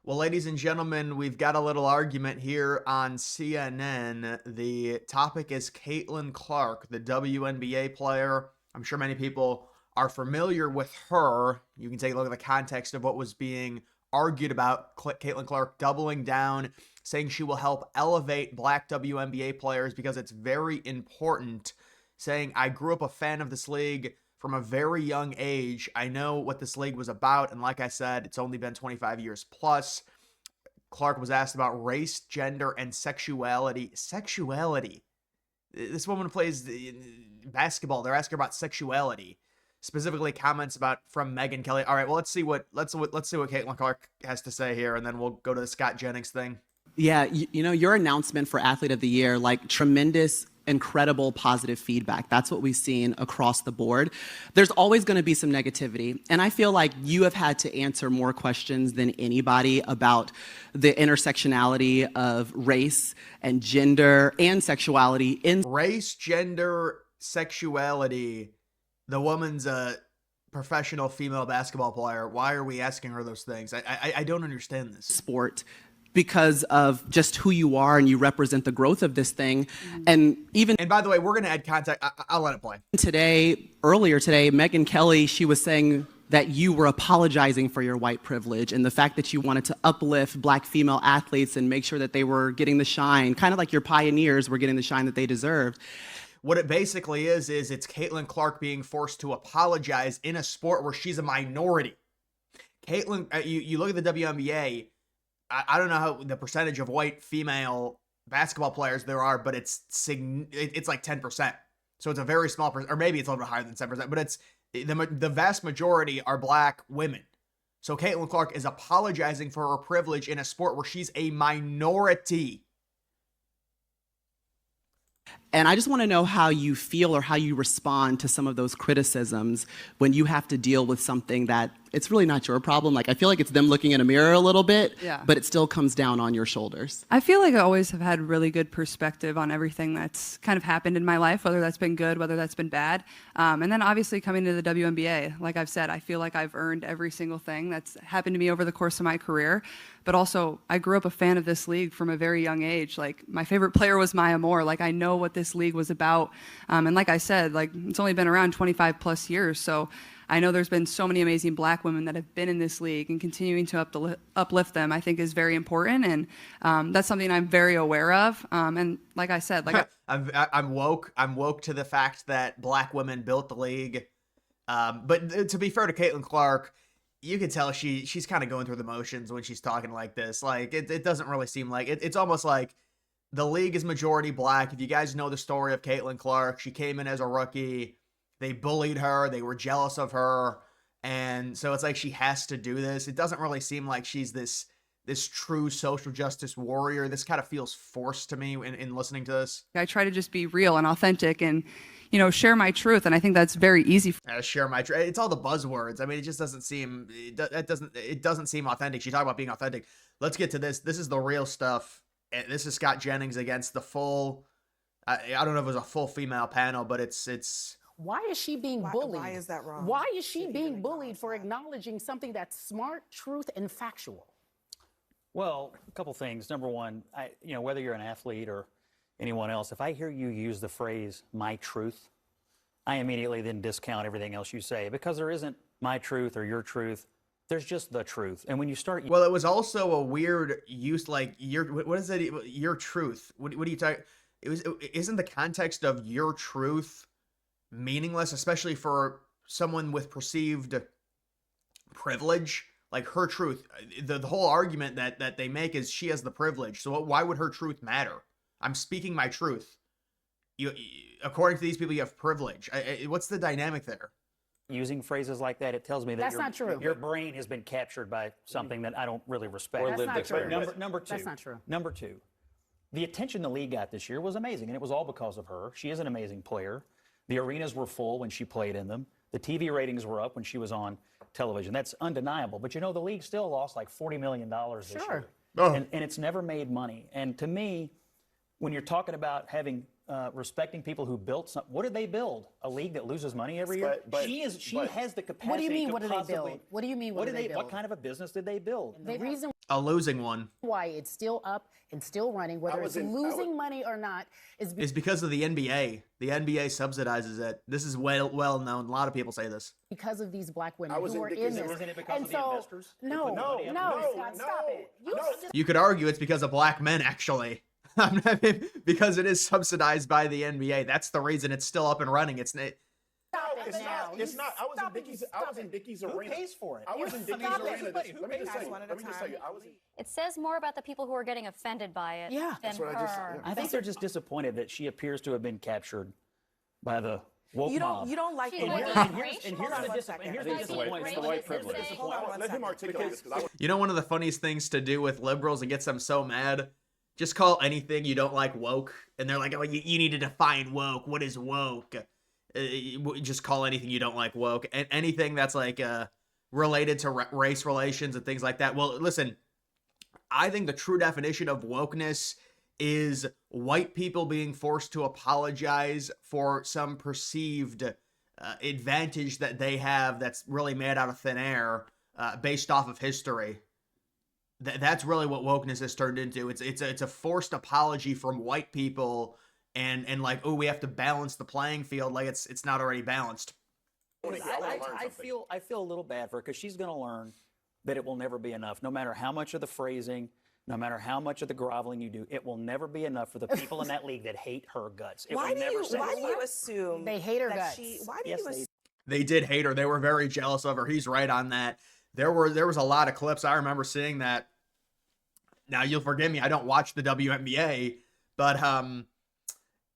Well, ladies and gentlemen, we've got a little argument here on CNN. The topic is Caitlin Clark, the WNBA player. I'm sure many people are familiar with her. You can take a look at the context of what was being argued about. Caitlin Clark doubling down, saying she will help elevate black WNBA players because it's very important, saying, I grew up a fan of this league from a very young age. I know what this league was about, and like I said, it's only been 25 years plus. Clark was asked about race, gender, and sexuality. Sexuality. This woman plays basketball. They're asking her about sexuality. Specifically, comments about from Megyn Kelly. All right, well, let's see what Caitlin Clark has to say here, and then we'll go to the Scott Jennings thing. Yeah, you know, your announcement for Athlete of the Year, like tremendous, incredible positive feedback. That's what we've seen across the board. There's always going to be some negativity. And I feel like you have had to answer more questions than anybody about the intersectionality of race and gender and sexuality in race, gender, sexuality. The woman's a professional female basketball player. Why are we asking her those things? I don't understand this. Sport. Because of just who you are and you represent the growth of this thing. And by the way, we're going to add context. I'll let it play. Earlier today, Megyn Kelly, she was saying that you were apologizing for your white privilege and the fact that you wanted to uplift black female athletes and make sure that they were getting the shine, kind of like your pioneers were getting the shine that they deserved. What it basically is it's Caitlin Clark being forced to apologize in a sport where she's a minority. Caitlin, you look at the WNBA, I don't know how the percentage of white female basketball players there are, but it's like 10%. So it's a very small percent, or maybe it's a little bit higher than 10%, but it's the vast majority are black women. So Caitlin Clark is apologizing for her privilege in a sport where she's a minority. And I just want to know how you feel or how you respond to some of those criticisms when you have to deal with something that it's really not your problem. Like, I feel like it's them looking in a mirror a little bit, but it still comes down on your shoulders. I feel like I always have had really good perspective on everything that's kind of happened in my life, whether that's been good, whether that's been bad. And then obviously coming to the WNBA, like I've said, I feel like I've earned every single thing that's happened to me over the course of my career. But also, I grew up a fan of this league from a very young age. Like, my favorite player was Maya Moore. Like, I know what this league was about. And like I said, like, it's only been around 25 plus years. So I know there's been so many amazing black women that have been in this league, and continuing to uplift them, I think, is very important. And that's something I'm very aware of. And like I said, like I'm woke. I'm woke to the fact that black women built the league. But to be fair to Caitlin Clark, you can tell she's kind of going through the motions when she's talking like this. Like, it doesn't really seem like it's almost like the league is majority black. If you guys know the story of Caitlin Clark, she came in as a rookie. They bullied her. They were jealous of her. And so it's like she has to do this. It doesn't really seem like she's this true social justice warrior. This kind of feels forced to me in listening to this. I try to just be real and authentic and, you know, share my truth. And I think that's very easy. Share my truth. It's all the buzzwords. I mean, it just doesn't seem, it doesn't seem authentic. She talked about being authentic. Let's get to this. This is the real stuff. This is Scott Jennings against the full, I don't know if it was a full female panel, but it's. Why is she being bullied? Why is that wrong? Why is she being bullied for acknowledging something that's smart, truth, and factual? Well, a couple things. Number one, whether you're an athlete or anyone else, if I hear you use the phrase "my truth," I immediately then discount everything else you say, because there isn't my truth or your truth. There's just the truth. And when you start, well, it was also a weird use, like what is it? Your truth. What do you talk? Isn't the context of your truth meaningless, especially for someone with perceived privilege? Like, her truth, the whole argument that they make is she has the privilege, so why would her truth matter? I'm speaking my truth. According to these people, you have privilege. What's the dynamic there? Using phrases like that, it tells me that That's not true. Your brain has been captured by something that I don't really respect. That's not true. Number two. That's not true. Number two, the attention the league got this year was amazing, and it was all because of her. She is an amazing player. The arenas were full when she played in them. The TV ratings were up when she was on television. That's undeniable. But, the league still lost like $40 million this year. Oh. And it's never made money. And to me, when you're talking about having respecting people who built something. What did they build? A league that loses money every year? She has the capacity. What do you mean? To What do they build? What do you mean? What do they build? What kind of a business did they build? The reason A losing one. why it's still up and still running, whether it's losing money or not, is because of the NBA. The NBA subsidizes it. This is well known. A lot of people say this. because of these black women who are in this. Isn't it because And of the so, investors? no, No, Scott, stop it. You could argue it's because of black men, actually. Because it is subsidized by the NBA. That's the reason it's still up and running. It's not. It's not. I was in Dickie's arena. Who pays for it? I was in Dickie's arena. Let me just tell you. It says more about the people who are getting offended by it Yeah. than That's what I just her. said. I think they're just disappointed that she appears to have been captured by the woke mob. You don't like She's the like word. being Here's racial. the Hold on one disappointment. Here's the Like being disappointment. racist the white and privilege. saying- Hold on one Let him second. articulate this. You know, one of the funniest things to do with liberals and gets them so mad? Just call anything you don't like woke. And they're like, oh, you need to define woke. What is woke? Just call anything you don't like woke. And anything that's like related to race relations and things like that. Well, listen, I think the true definition of wokeness is white people being forced to apologize for some perceived advantage that they have that's really made out of thin air based off of history. That's really what wokeness has turned into. It's a forced apology from white people and like, oh, we have to balance the playing field like it's not already balanced. I feel a little bad for her because she's going to learn that it will never be enough. No matter how much of the phrasing, no matter how much of the groveling you do, it will never be enough for the people in that league that hate her guts. It Why will do never you satisfy. assume They hate her that guts. Why do Yes, you they assume? They did hate her. They were very jealous of her. He's right on that. There was a lot of clips. I remember seeing that. Now, you'll forgive me, I don't watch the WNBA, but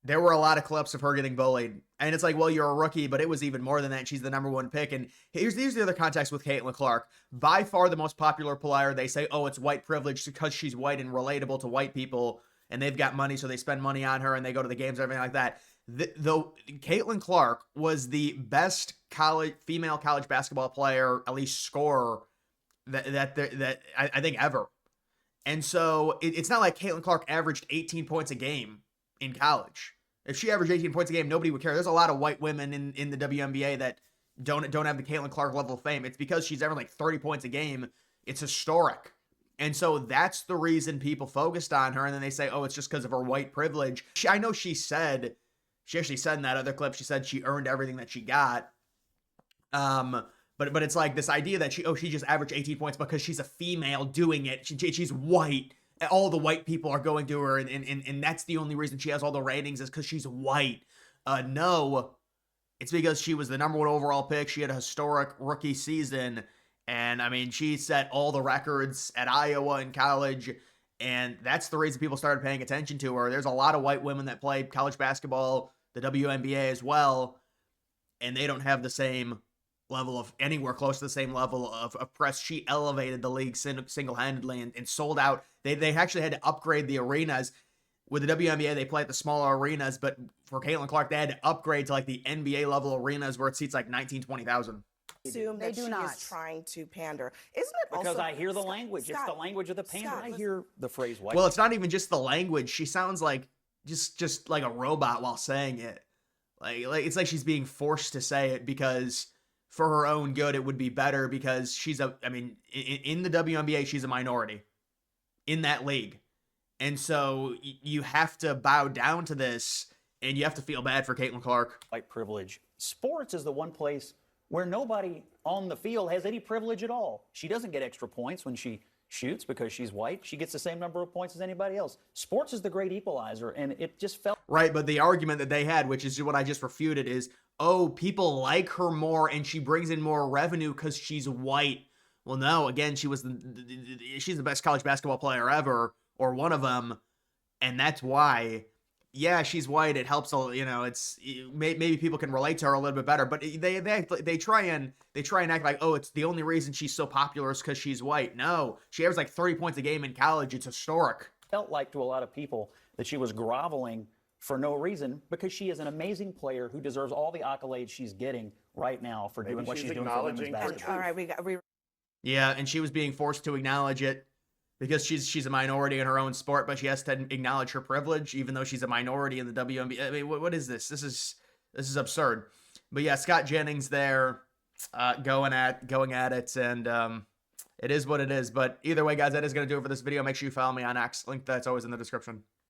there were a lot of clips of her getting bullied. And it's like, well, you're a rookie, but it was even more than that. She's the #1 pick. And here's the other context with Caitlin Clark. By far the most popular player. They say, oh, it's white privilege because she's white and relatable to white people. And they've got money, so they spend money on her and they go to the games and everything like that. Though Caitlin Clark was the best female college basketball player, at least scorer, that I think ever. And so it's not like Caitlin Clark averaged 18 points a game in college. If she averaged 18 points a game, nobody would care. There's a lot of white women in the WNBA that don't have the Caitlin Clark level of fame. It's because she's averaging like 30 points a game. It's historic. And so that's the reason people focused on her. And then they say, oh, it's just because of her white privilege. I know she actually said in that other clip, she said she earned everything that she got. But it's like this idea that she just averaged 18 points because she's a female doing it. She's white. All the white people are going to her, and that's the only reason she has all the ratings is because she's white. No, it's because she was the #1 overall pick. She had a historic rookie season, and I mean, she set all the records at Iowa in college, and that's the reason people started paying attention to her. There's a lot of white women that play college basketball, the WNBA as well, and they don't have the same level of anywhere close to the same level of press. She elevated the league single-handedly and sold out. They actually had to upgrade the arenas. With the WNBA, they play at the smaller arenas, but for Caitlin Clark, they had to upgrade to like the NBA level arenas where it seats like 19,000, 20,000. Assume They that do she not. is trying to pander. Isn't it also Because I hear the Scott- language. It's Scott, the language of the pander. Scott, I listen. hear the phrase white. Well, it's not even just the language. She sounds like just like a robot while saying it. Like it's like she's being forced to say it because for her own good, it would be better because she's in the WNBA, she's a minority in that league. And so you have to bow down to this and you have to feel bad for Caitlin Clark. white privilege. Sports is the one place where nobody on the field has any privilege at all. She doesn't get extra points when she shoots because she's white. She gets the same number of points as anybody else. Sports is the great equalizer, and it just felt Right, but the argument that they had, which is what I just refuted, is, oh, people like her more and she brings in more revenue because she's white. Well, no, again, she's the best college basketball player ever, or one of them, and that's why. Yeah, she's white. It helps. It's maybe people can relate to her a little bit better. But they try and act like, oh, it's the only reason she's so popular is because she's white. No, she averages like 30 points a game in college. It's historic. felt like to a lot of people that she was groveling for no reason because she is an amazing player who deserves all the accolades she's getting right now for doing what she's doing for women's basketball. All right, we got. Yeah, and she was being forced to acknowledge it. because she's a minority in her own sport, but she has to acknowledge her privilege, even though she's a minority in the WNBA. I mean, what is this? This is absurd. But yeah, Scott Jennings there, going at it, and it is what it is. But either way, guys, that is going to do it for this video. Make sure you follow me on X. Link that's always in the description.